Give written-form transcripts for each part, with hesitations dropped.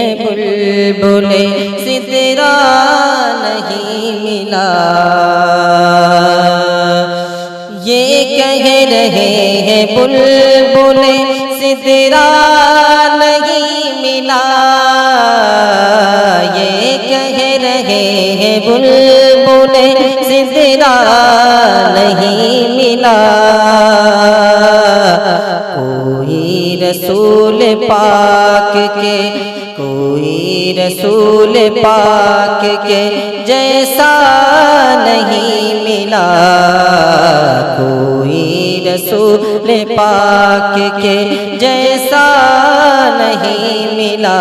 हैं बुलबुले सिदरा नहीं मिला। ये कह रहे हैं बुलबुले सिदरा नहीं मिला। ये कह रहे हैं बुलबुले सिदरा नहीं मिला। कोई रसूल पाक के, कोई रसूल पाक के जैसा नहीं मिला। कोई रसूल पाक के जैसा नहीं मिला।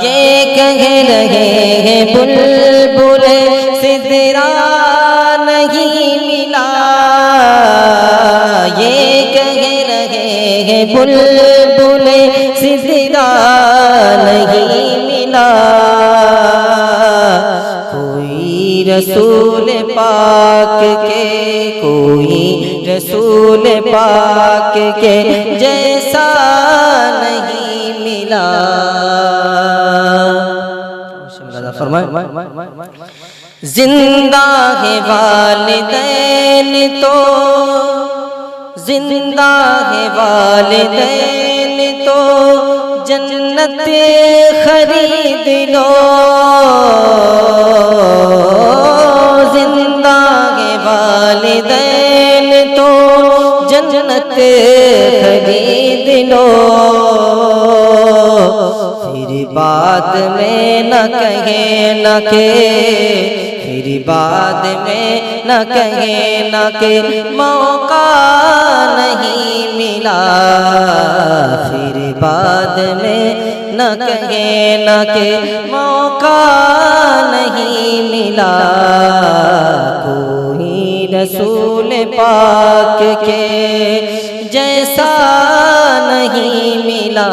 ये कह रहे हैं बुलबुले सिदरा नहीं मिला। ये कह रहे हैं बुलबुले सिदरा नहीं मिला। कोई रसूल पाक के, कोई रसूल पाक के जैसा नहीं मिला। जिंदा है वालिदैन तो, जिंदा है वालिदैन तो जन्नत खरीद लो। जिंदा है वालिदैन तो जन्नत खरीद लो। फिर बाद में न कहे न के, फिर बाद में न कहे न के मौका नहीं मिला। फिर बाद में न कहे न के मौका नहीं मिला। कोई रसूल पाक के जैसा नहीं मिला।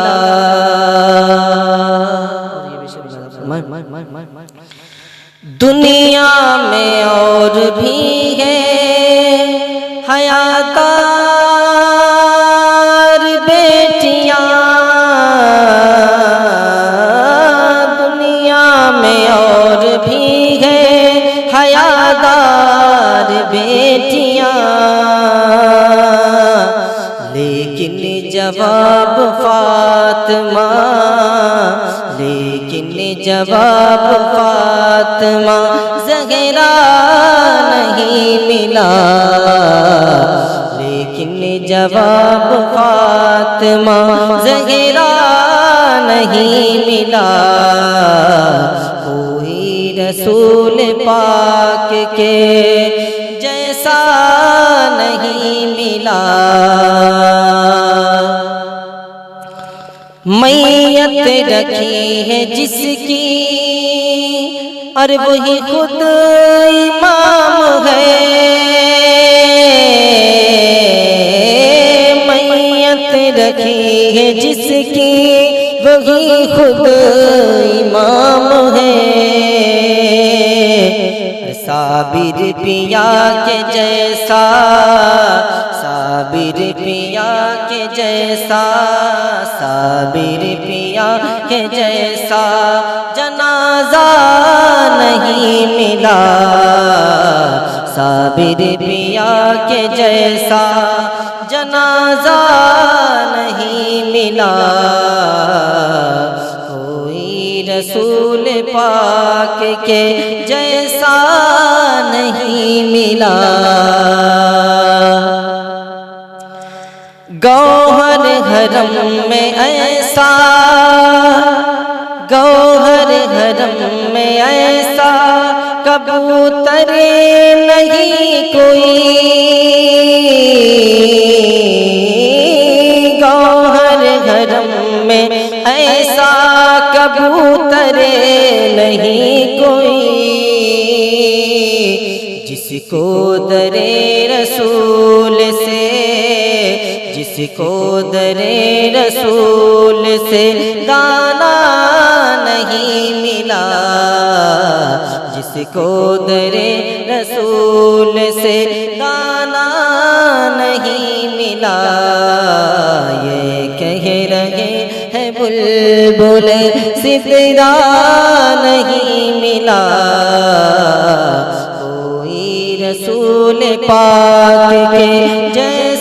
दुनिया में और भी है हयादार बेटियां। दुनिया में और भी है हयादार बेटियां। लेकिन जवाब फातिमा, लेकिन जवाब फातिमा ज़हरा नहीं मिला। लेकिन जवाब फातिमा ज़हरा नहीं मिला। कोई रसूल पाक के जैसा नहीं मिला। मैयत रखी है जिसकी और वही खुद इमाम है। मैयत रखी है जिसकी वही खुद इमाम है। साबिर पिया के जैसा, साबिर पिया के जैसा, साबिर पिया के जैसा जनाजा नहीं मिला। साबिर पिया के जैसा जनाजा नहीं मिला। कोई रसूल पाक के जैसा नहीं मिला। गौहर हरम में ऐसा, गौहर हरम में ऐसा कबूतर नहीं कोई। गौहर हरम में ऐसा कबूतर नहीं कोई। जिसको दरे रसूल से, जिसको दरे रसूल से दाना नहीं मिला। जिसको दरे रसूल से दाना नहीं मिला। ये कह रहे हैं बुल बुलबुल सितरा नहीं मिला, कोई रसूल पाक के जैसा